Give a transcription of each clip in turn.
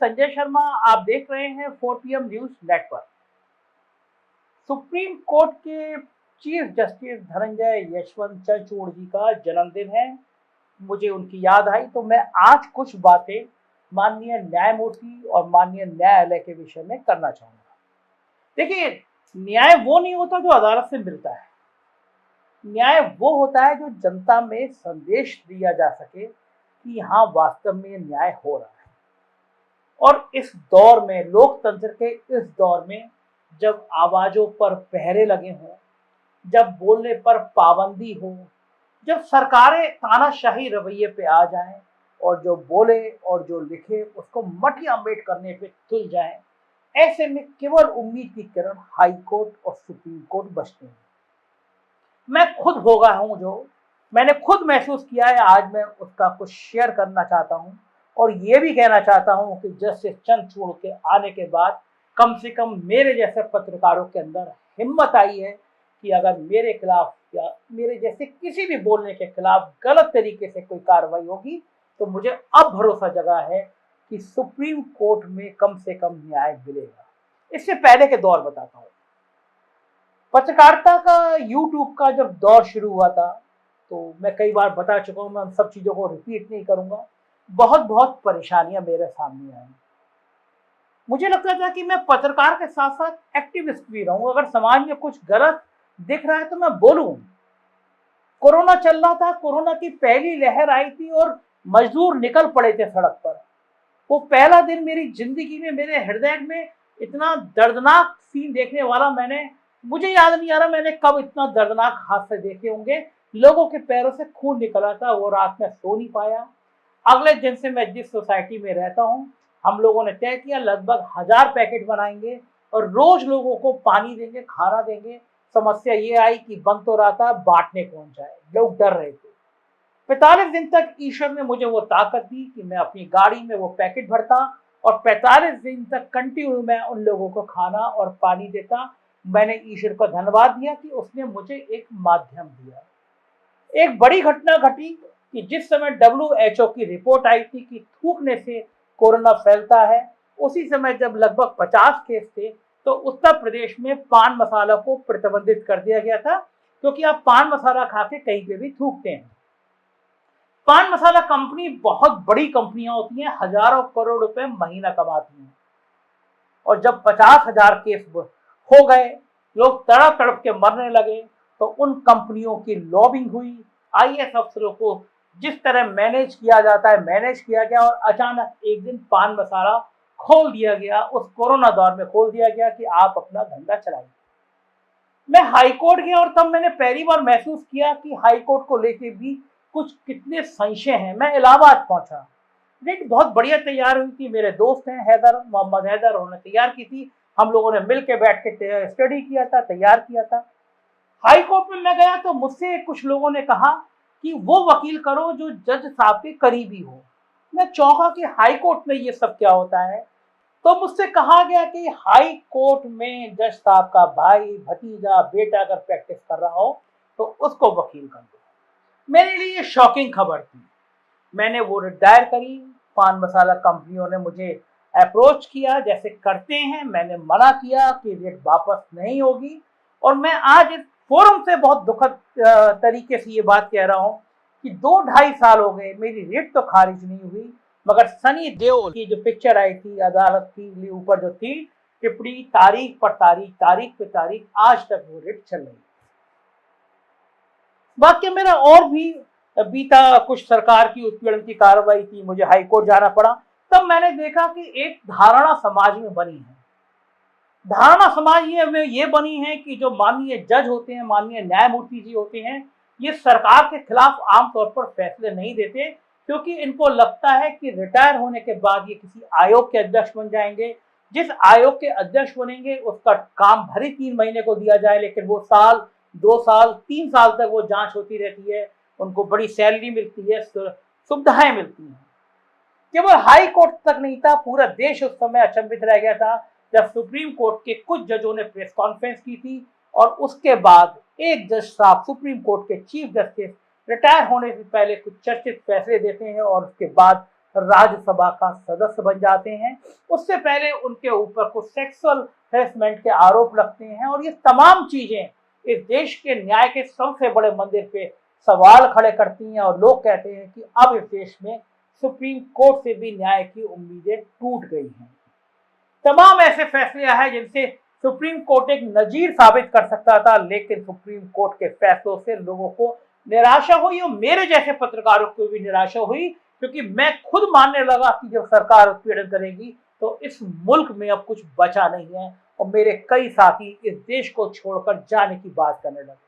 संजय शर्मा। आप देख रहे हैं 4 PM news network. Supreme court के चीफ जस्टिस धनंजय यशवंत चंद्रचूड़ जी का जन्मदिन है। मुझे उनकी याद आई तो मैं आज कुछ बातें माननीय न्यायमूर्ति और माननीय न्यायालय के विषय में करना चाहूंगा। देखिए, न्याय वो नहीं होता जो अदालत से मिलता है। न्याय वो होता है जो जनता में संदेश दिया जा सके कि हाँ, वास्तव में न्याय हो रहा है। और इस दौर में, लोकतंत्र के इस दौर में, जब आवाजों पर पहरे लगे हों, जब बोलने पर पाबंदी हो, जब सरकारें तानाशाही रवैये पे आ जाएं और जो बोले और जो लिखे उसको मटिया मेट करने पे तुल जाएं, ऐसे में केवल उम्मीद की किरण हाई कोर्ट और सुप्रीम कोर्ट बचते हैं। मैं खुद भोगा हूं, जो मैंने खुद महसूस किया है, आज मैं उसका कुछ शेयर करना चाहता हूं। और ये भी कहना चाहता हूं कि जस्टिस चंद्रचूड़ के आने के बाद कम से कम मेरे जैसे पत्रकारों के अंदर हिम्मत आई है कि अगर मेरे खिलाफ या मेरे जैसे किसी भी बोलने के खिलाफ गलत तरीके से कोई कार्रवाई होगी तो मुझे अब भरोसा जगा है कि सुप्रीम कोर्ट में कम से कम न्याय मिलेगा। इससे पहले के दौर बताता हूँ। पत्रकारिता का, यूट्यूब का जब दौर शुरू हुआ था, तो मैं कई बार बता चुका हूँ, मैं उन सब चीज़ों को रिपीट नहीं करूँगा। बहुत बहुत परेशानियां मेरे सामने आई। मुझे लगता था कि मैं पत्रकार के साथ साथ एक्टिविस्ट भी रहूं। अगर समाज में कुछ गलत दिख रहा है तो मैं बोलूं। कोरोना चल रहा था, कोरोना की पहली लहर आई थी और मजदूर निकल पड़े थे सड़क पर। वो पहला दिन मेरी जिंदगी में, मेरे हृदय में इतना दर्दनाक सीन देखने वाला मुझे याद नहीं आ रहा मैंने कब इतना दर्दनाक हादसे देखे होंगे। लोगों के पैरों से खून निकला था। वो रात में सो नहीं पाया। अगले दिन से मैं जिस सोसाइटी में रहता हूँ, हम लोगों ने तय किया लगभग 1000 पैकेट बनाएंगे और रोज लोगों को पानी देंगे, खाना देंगे। समस्या ये आई कि बंद तो रहा था, बांटने कौन जाए, लोग डर रहे थे। 45 दिन तक ईश्वर ने मुझे वो ताकत दी कि मैं अपनी गाड़ी में वो पैकेट भरता और 45 दिन तक कंटिन्यू मैं उन लोगों को खाना और पानी देता। मैंने ईश्वर को धन्यवाद दिया कि उसने मुझे एक माध्यम दिया। एक बड़ी घटना घटी कि जिस समय WHO की रिपोर्ट आई थी कि थूकने से कोरोना फैलता है, उसी समय जब लगभग 50 केस थे तो उत्तर प्रदेश में पान मसाला को प्रतिबंधित कर दिया गया था, क्योंकि आप पान मसाला खा के कहीं पे भी थूकते हैं। पान मसाला कंपनी बहुत बड़ी कंपनियां होती हैं, हजारों करोड़ रुपए महीना कमाती हैं। और जब 50,000 केस हो गए, लोग तड़प तड़प के मरने लगे, तो उन कंपनियों की लॉबिंग हुई। IAS अफसरों को जिस तरह मैनेज किया जाता है मैनेज किया गया और अचानक एक दिन पान मसाला खोल दिया गया। उस कोरोना दौर में खोल दिया गया कि आप अपना धंधा चलाइए। मैं हाई कोर्ट गया और तब मैंने पहली बार महसूस किया कि हाई कोर्ट को लेके भी कुछ कितने संशय हैं। मैं इलाहाबाद पहुंचा, एक बहुत बढ़िया तैयार हुई थी। मेरे दोस्त हैं हैदर, मोहम्मद हैदर, उन्होंने तैयार की थी। हम लोगों ने मिल के बैठ के स्टडी किया था, तैयार किया था। हाई कोर्ट में मैं गया तो मुझसे कुछ लोगों ने कहा कि वो वकील करो जो जज साहब के करीबी हो। मैं चौंका कि हाई कोर्ट में ये सब क्या होता है। तो मुझसे कहा गया कि हाई कोर्ट में जज साहब का भाई, भतीजा, बेटा अगर प्रैक्टिस कर रहा हो तो उसको वकील कर दो। मेरे लिए ये शॉकिंग खबर थी। मैंने वो रिट दायर करी। पान मसाला कंपनियों ने मुझे अप्रोच किया जैसे करते हैं। मैंने मना किया कि रिट वापस नहीं होगी। और मैं आज इस फोरम से बहुत दुखद तरीके से ये बात कह रहा हूँ कि 2-2.5 साल हो गए, मेरी रिट तो खारिज नहीं हुई, मगर सनी देओल की जो पिक्चर आई थी अदालत की ऊपर जो थी टिप्पणी, तारीख पर तारीख, तारीख पे तारीख, आज तक वो रिट चल रही। वाक्य मेरा और भी बीता। कुछ सरकार की उत्पीड़न की कार्रवाई थी, मुझे हाई कोर्ट जाना पड़ा। तब मैंने देखा कि एक धारणा समाज में बनी है। धारणा समाज में ये बनी है कि जो माननीय जज होते हैं, माननीय न्यायमूर्ति जी होते हैं, ये सरकार के खिलाफ आमतौर पर फैसले नहीं देते, क्योंकि इनको लगता है कि रिटायर होने के बाद ये किसी आयोग के अध्यक्ष बन जाएंगे। जिस आयोग के अध्यक्ष बनेंगे उसका काम भरी 3 महीने को दिया जाए, लेकिन वो साल, 2 साल, 3 साल तक वो जांच होती रहती है। उनको बड़ी सैलरी मिलती है, सुविधाएं मिलती हैं। केवल हाई कोर्ट तक नहीं था, पूरा देश उस समय अचंभित रह गया था जब सुप्रीम कोर्ट के कुछ जजों ने प्रेस कॉन्फ्रेंस की थी और उसके बाद एक जज साहब, सुप्रीम कोर्ट के चीफ जस्टिस, रिटायर होने से पहले कुछ चर्चित फैसले देते हैं और उसके बाद राज्यसभा का सदस्य बन जाते हैं। उससे पहले उनके ऊपर कुछ सेक्सुअल हेरेसमेंट के आरोप लगते हैं और ये तमाम चीजें इस देश के न्याय के सबसे बड़े मंदिर पे सवाल खड़े करती हैं और लोग कहते हैं कि अब इस देश में सुप्रीम कोर्ट से भी न्याय की उम्मीदें टूट गई हैं। तमाम ऐसे फैसले हैं जिनसे सुप्रीम कोर्ट एक नजीर साबित कर सकता था, लेकिन सुप्रीम कोर्ट के फैसलों से लोगों को निराशा हुई और मेरे जैसे पत्रकारों को भी निराशा हुई, क्योंकि मैं खुद मानने लगा कि जब सरकार उत्पीड़न करेगी तो इस मुल्क में अब कुछ बचा नहीं है और मेरे कई साथी इस देश को छोड़कर जाने की बात करने लगे।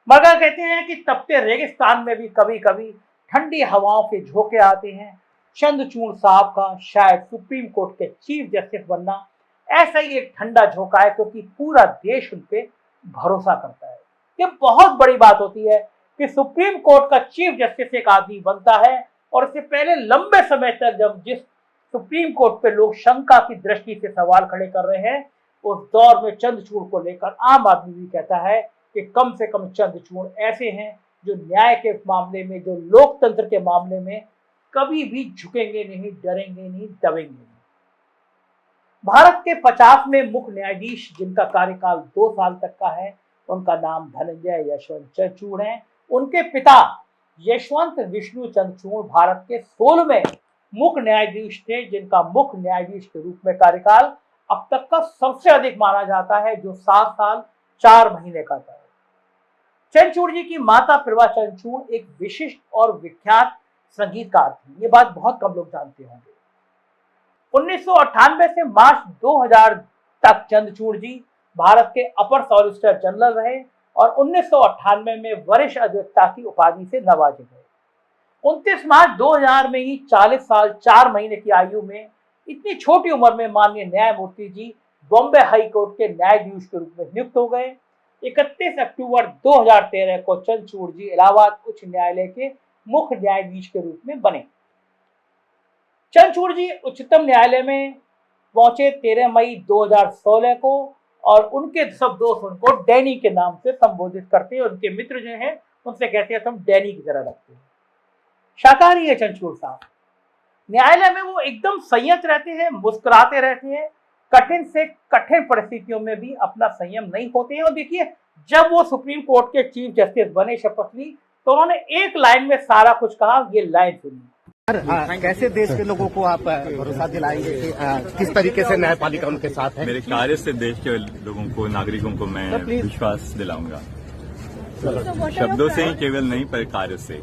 मगर कहते हैं कि तपते रेगिस्तान में भी कभी कभी ठंडी हवाओं के झोंके आते हैं। चंद्रचूड़ साहब का शायद सुप्रीम कोर्ट के चीफ जस्टिस बनना ऐसा ही एक ठंडा झोंका है, क्योंकि पूरा देश उन पे भरोसा करता है। ये बहुत बड़ी बात होती है कि सुप्रीम कोर्ट का चीफ जस्टिस एक आदमी बनता है और इससे पहले लंबे समय तक जब जिस सुप्रीम कोर्ट पे लोग शंका की दृष्टि से सवाल खड़े कर रहे हैं, उस दौर में चंद्रचूड़ को लेकर आम आदमी भी कहता है कि कम से कम चंद्रचूड़ ऐसे हैं जो न्याय के मामले में, जो लोकतंत्र के मामले में कभी भी झुकेंगे नहीं, डरेंगे नहीं, दबेंगे नहीं। भारत के 50वें मुख्य न्यायाधीश जिनका कार्यकाल 2 साल तक का है, उनका नाम धनंजय यशवंत चंद्रचूड़ है। उनके पिता यशवंत विष्णु चंद्रचूड़ भारत के 16वें मुख्य न्यायाधीश थे, जिनका मुख्य न्यायाधीश के रूप में कार्यकाल अब तक का सबसे अधिक माना जाता है, जो 7 साल 4 महीने का था। चंद्रचूड़ जी की माता प्रभा चंद्रचूड़ एक विशिष्ट और विख्यात संगीतकार थी। ये बात बहुत कम लोग जानते होंगे। 1998 से मार्च 2000 तक चंद्रचूड़ जी भारत के अपर सॉलिसिटर जनरल रहे और 1998 में वरिष्ठ अधिवक्ता की उपाधि से नवाजे गए। 29 मार्च 2000 में ही 40 साल 4 महीने की आयु में, इतनी छोटी उम्र में माननीय न्यायमूर्ति जी बॉम्बे हाई कोर्ट के न्यायाधीश के रूप में नियुक्त हो गए। 31 अक्टूबर 2013 को चंद्रचूड़ जी इलाहाबाद उच्च न्यायालय के मुख्य न्यायाधीश के रूप में बने। चंद्रचूड़ जी उच्चतम न्यायालय में पहुंचे 13 मई 2016 को और उनके सब दोस्त उनको डैनी के नाम से संबोधित करते हैं। उनके मित्र जो हैं उनसे कहते हैं तुम डैनी की तरह लगते हैं। शाकाहारी है चंद्रचूड़ साहब। न्यायालय में वो एकदम संयत रहते हैं, मुस्कुराते रहते हैं, कठिन से कठिन परिस्थितियों में भी अपना संयम नहीं होते हैं। और देखिए, जब वो सुप्रीम कोर्ट के चीफ जस्टिस बने, शपथ ली, तो उन्होंने एक लाइन में सारा कुछ कहा। ये लाइन सुनिए। कैसे देश के लोगों को आप भरोसा दिलाएंगे कि किस तरीके से न्यायपालिका उनके साथ है? मेरे कार्य से देश के लोगों को, नागरिकों को मैं विश्वास दिलाऊंगा। शब्दों से ही केवल नहीं, पर कार्य से।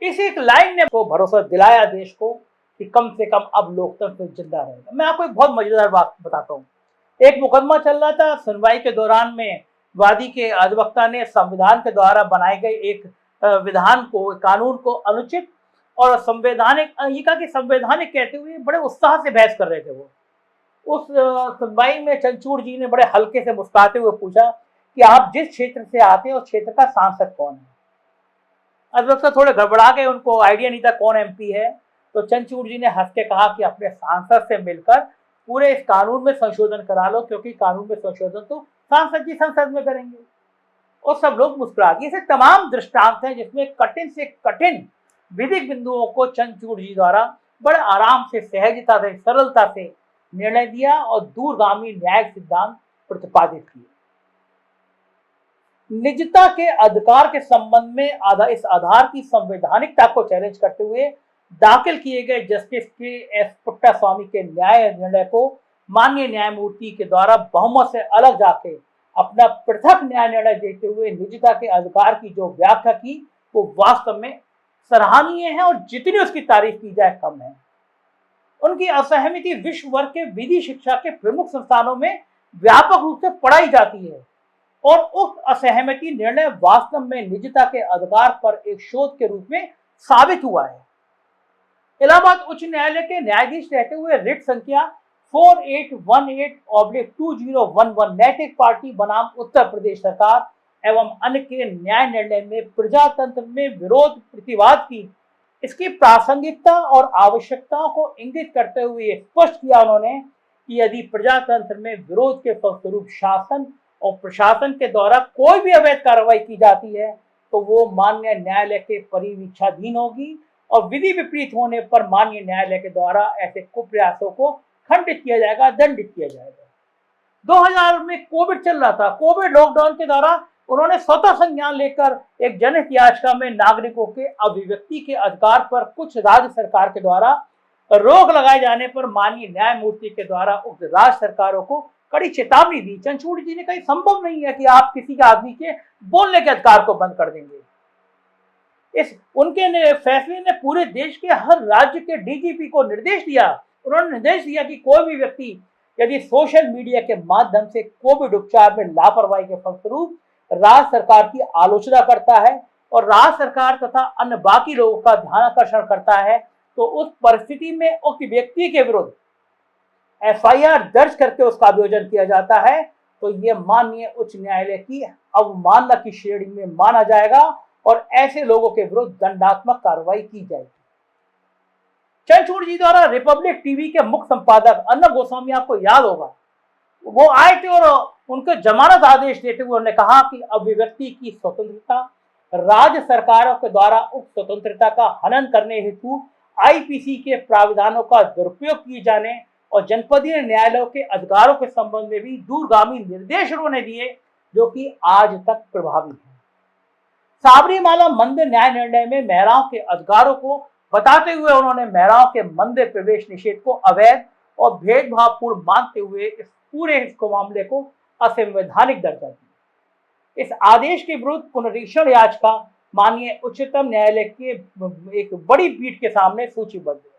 इस एक लाइन ने को भरोसा दिलाया देश को कि कम से कम अब लोकतंत्र जिंदा रहेगा। मैं आपको एक बहुत मजेदार बात बताता हूँ। एक मुकदमा चल रहा था, सुनवाई के दौरान में वादी के अधिवक्ता ने संविधान के द्वारा बनाए गए एक विधान को, कानून को अनुचित और संवैधानिक, ये कहा कि संवैधानिक कहते हुए बड़े उत्साह से बहस कर रहे थे। वो उस सुनवाई में चंद्रचूड़ जी ने बड़े हल्के से मुस्कुराते हुए पूछा कि आप जिस क्षेत्र से आते हैं उस क्षेत्र का सांसद कौन है। अधिवक्ता थोड़े घबरा गए, उनको आइडिया नहीं था कौन एमपी है। तो चंद्रचूड़ जी ने हंस के कहा कि अपने सांसद से मिलकर पूरे इस कानून में संशोधन करा लो, क्योंकि कानून में संशोधन तो सांसद जी संसद में करेंगे। और सब लोग मुस्कुरा गए। ऐसे तमाम दृष्टांत हैं जिसमें कठिन से कठिन विधिक बिंदुओं को चंद्रचूड़ जी द्वारा बड़े आराम से, सहजता से, सरलता से निर्णय दिया और दूरगामी न्यायिक सिद्धांत प्रतिपादित किए। निजता के अधिकार के संबंध में इस आधार की संवैधानिकता को चैलेंज करते हुए दाखिल किए गए जस्टिस के एस पुट्टास्वामी के न्याय निर्णय को माननीय न्यायमूर्ति के द्वारा बहुमत से अलग जाके अपना पृथक न्याय निर्णय देते हुए निजता के अधिकार की जो व्याख्या की वो वास्तव में सराहनीय है और जितनी उसकी तारीफ की जाए कम है। उनकी असहमति विश्व भर के विधि शिक्षा के प्रमुख संस्थानों में व्यापक रूप से पढ़ाई जाती है और उक्त असहमति निर्णय वास्तव में निजता के अधिकार पर एक शोध के रूप में साबित हुआ है। इलाहाबाद उच्च न्यायालय के न्यायाधीश रहते हुए रिट संख्या 4818/2011 नैतिक पार्टी बनाम उत्तर प्रदेश सरकार एवं अन्य के न्याय निर्णय में प्रजातंत्र में विरोध प्रतिवाद की इसकी प्रासंगिकता और आवश्यकताओं को इंगित करते हुए स्पष्ट किया उन्होंने कि यदि प्रजातंत्र में विरोध के फलस्वरूप शासन और प्रशासन के द्वारा कोई भी अवैध कार्रवाई की जाती है तो वो माननीय न्यायालय के परिवीक्षाधीन होगी और विधि विपरीत होने पर माननीय न्यायालय के द्वारा ऐसे कुप्रयासों को खंडित किया जाएगा, दंडित किया जाएगा। 2000 में कोविड चल रहा था, कोविड लॉकडाउन के दौरान उन्होंने स्वतः संज्ञान लेकर एक जनहित याचिका में नागरिकों के अभिव्यक्ति के अधिकार पर कुछ राज्य सरकार के द्वारा रोक लगाए जाने पर माननीय न्यायमूर्ति के द्वारा उक्त राज्य सरकारों को कड़ी चेतावनी दी। चंद्रचूड़ जी ने कहा संभव नहीं है कि आप किसी के आदमी के बोलने के अधिकार को बंद कर देंगे। इस उनके फैसले ने पूरे देश के हर राज्य के डीजीपी को निर्देश दिया। उन्होंने निर्देश दिया कि कोई भी व्यक्ति यदि सोशल मीडिया के माध्यम से कोविड उपचार में लापरवाही के फलस्वरूप राज्य सरकार की आलोचना करता है और राज्य सरकार तथा अन्य बाकी लोगों का ध्यानाकर्षण करता है, तो उस परिस्थिति में उक्त व्यक्ति के विरुद्ध एफआईआर दर्ज करके उसका अभियोजन किया जाता है, तो यह माननीय उच्च न्यायालय की अवमानना की श्रेणी में माना जाएगा और ऐसे लोगों के विरुद्ध दंडात्मक कार्रवाई की जाएगी। चंद्रचूड़ जी द्वारा रिपब्लिक टीवी के मुख्य संपादक अर्नब गोस्वामी, आपको याद होगा, वो आए थे और उनके जमानत आदेश देते हुए उन्होंने कहा कि अभिव्यक्ति की स्वतंत्रता राज्य सरकारों के द्वारा उक्त स्वतंत्रता का हनन करने हेतु आईपीसी के प्रावधानों का दुरुपयोग किए जाने और जनपदीय न्यायालयों के अधिकारों के संबंध में भी दूरगामी निर्देश उन्होंने दिए, जो कि आज तक प्रभावी है। साबरीमाला मंदिर न्याय निर्णय में महिलाओं के अधिकारों को बताते हुए उन्होंने महिलाओं के मंदिर प्रवेश निषेध को अवैध और भेदभावपूर्ण मानते हुए इस पूरे मामले को असंवैधानिक दर्जा दिया। इस आदेश के विरुद्ध पुनरीक्षण याचिका माननीय उच्चतम न्यायालय के एक बड़ी पीठ के सामने सूचीबद्ध है।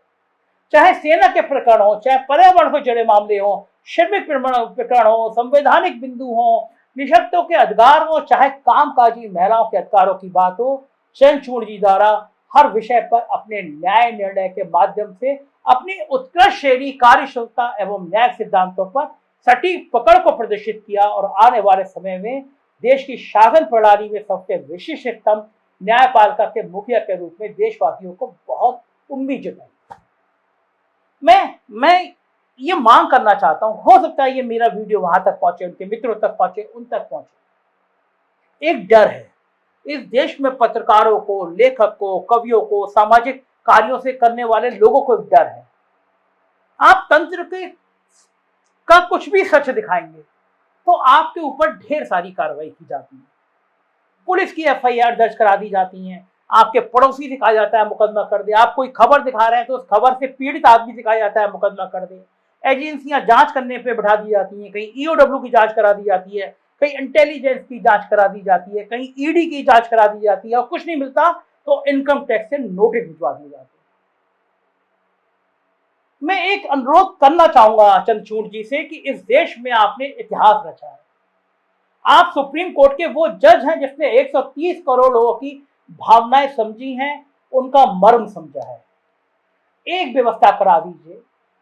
चाहे सेना के प्रकरण हो, चाहे पर्यावरण से जुड़े मामले हो, श्रमिक प्रकरण हो, संवैधानिक बिंदु हो, निशक्तों के अधिकार हो, चाहे कामकाजी महिलाओं के अधिकारों की बात हो, चंद्रचूड़ जी द्वारा हर विषय पर अपने न्याय निर्णय के माध्यम से अपनी उत्कृष्ट शैली, कार्यशीलता एवं न्याय सिद्धांतों पर सटीक पकड़ को प्रदर्शित किया और आने वाले समय में देश की शासन प्रणाली में सबसे विशिष्टतम न्यायपालिका के मुखिया के रूप में देशवासियों को बहुत उम्मीद जताई। मैं ये मांग करना चाहता हूं, हो सकता है ये मेरा वीडियो वहां तक पहुंचे, उनके मित्रों तक पहुंचे, उन तक पहुंचे। एक डर है इस देश में, पत्रकारों को, लेखक को, कवियों को, सामाजिक कार्यों से करने वाले लोगों को एक डर है। आप तंत्र के का कुछ भी सच दिखाएंगे तो आपके ऊपर ढेर सारी कार्रवाई की जाती है। पुलिस की एफआईआर दर्ज करा दी जाती है, आपके पड़ोसी दिखाया जाता है मुकदमा कर दे, आप कोई खबर दिखा रहे हैं तो उस खबर से पीड़ित आदमी दिखाया जाता है मुकदमा कर दे। एजेंसियां जांच करने पे बैठा दी जाती हैं, कहीं ईओडब्ल्यू की जांच करा दी जाती है, कहीं इंटेलिजेंस की जांच करा दी जाती है, कहीं ईडी की जांच करा दी जाती है और कुछ नहीं मिलता तो इनकम टैक्स से नोटिस भिजवा दिए जाते हैं। मैं एक अनुरोध करना चाहूंगा चंद्रचूड़ जी से कि इस देश में आपने इतिहास रचा है। आप सुप्रीम कोर्ट के वो जज हैं जिसने 130 करोड़ लोगों की भावनाएं समझी हैं, उनका मर्म समझा है। एक व्यवस्था करा दीजिए।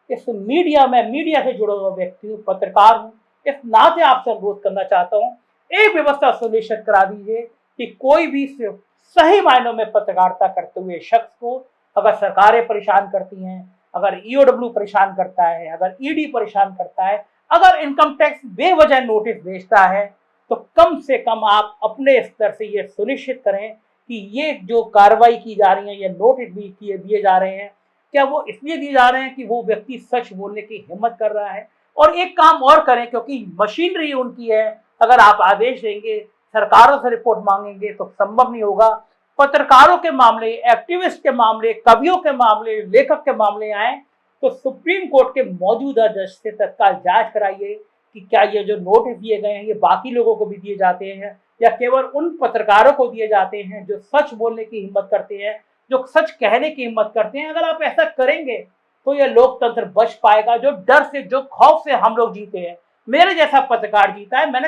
इस मीडिया में, मीडिया से जुड़ा हुआ व्यक्ति हूँ, पत्रकार हूँ, इस नाते आपसे अनुरोध करना चाहता हूँ, एक व्यवस्था सुनिश्चित करा दीजिए कि कोई भी सही मायनों में पत्रकारिता करते हुए शख्स को अगर सरकारें परेशान करती हैं, अगर ईओडब्ल्यू परेशान करता है, अगर ईडी परेशान करता है, अगर इनकम टैक्स बेवजह नोटिस भेजता है, तो कम से कम आप अपने स्तर से ये सुनिश्चित करें कि ये जो कार्रवाई की जा रही है, ये नोटिस भी दिए जा रहे हैं, क्या वो इसलिए दिए जा रहे हैं कि वो व्यक्ति सच बोलने की हिम्मत कर रहा है। और एक काम और करें, क्योंकि मशीनरी उनकी है, अगर आप आदेश देंगे, सरकारों से रिपोर्ट मांगेंगे तो संभव नहीं होगा। पत्रकारों के मामले, एक्टिविस्ट के मामले, कवियों के मामले, लेखक के मामले आए तो सुप्रीम कोर्ट के मौजूदा जज से तत्काल जांच कराइए कि क्या ये जो नोटिस दिए गए हैं ये बाकी लोगों को भी दिए जाते हैं या केवल उन पत्रकारों को दिए जाते हैं जो सच बोलने की हिम्मत करते हैं, जो सच कहने की हिम्मत करते हैं। अगर आप ऐसा करेंगे तो ये लोकतंत्र बच पाएगा। जो डर से, जो खौफ से हम लोग जीते हैं, मेरे जैसा पत्रकार जीता है, मैंने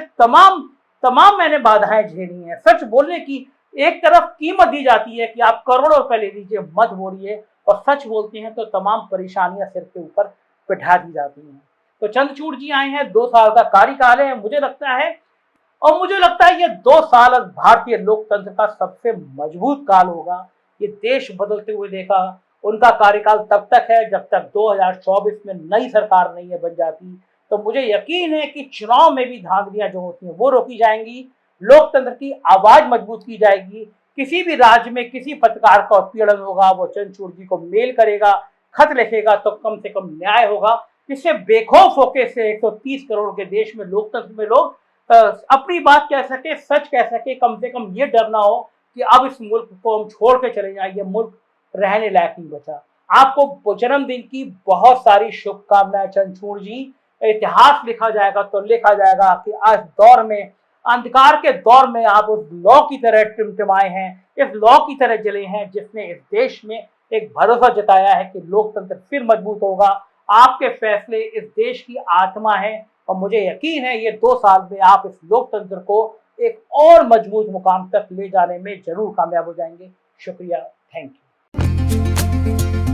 तमाम मैंने बाधाएं झेली हैं। सच बोलने की एक तरफ कीमत दी जाती है कि आप करोड़ों रुपए ले लीजिए, मत बोलिए, और सच बोलते हैं तो तमाम परेशानियां सिर के ऊपर बिठा दी जाती हैं। तो चंद्रचूड़ जी आए हैं, 2 साल का कार्यकाल है, मुझे लगता है ये 2 साल भारतीय लोकतंत्र का सबसे मजबूत काल होगा। ये देश बदलते हुए देखा। उनका कार्यकाल तब तक है जब तक 2024 में नई सरकार नहीं है बन जाती। तो मुझे यकीन है कि चुनाव में भी धांधलियां जो होती हैं वो रोकी जाएंगी, लोकतंत्र की आवाज मजबूत की जाएगी, किसी भी राज्य में किसी पत्रकार का उत्पीड़न होगा, वो चंद्रचूड़ जी को मेल करेगा, खत लिखेगा, तो कम से कम न्याय होगा। इससे बेखौफ होकर से 130 करोड़ के देश में, लोकतंत्र में लोग अपनी बात कह सके, सच कह सके। कम से कम ये डर ना हो कि अब इस मुल्क को हम छोड़ के चले जाएं, ये मुल्क रहने लायक नहीं बचा। आपको जन्मदिन की बहुत सारी शुभकामनाएं चंद्रचूड़ जी। इतिहास लिखा जाएगा तो लिखा जाएगा कि आज दौर में, अंधकार के दौर में आप उस लौ की तरह टिमटिमाए हैं, इस लौ की तरह जले हैं जिसने इस देश में एक भरोसा जताया है कि लोकतंत्र फिर मजबूत होगा। आपके फैसले इस देश की आत्मा है और मुझे यकीन है ये 2 साल में आप इस लोकतंत्र को एक और मजबूत मुकाम तक ले जाने में जरूर कामयाब हो जाएंगे। शुक्रिया, थैंक यू।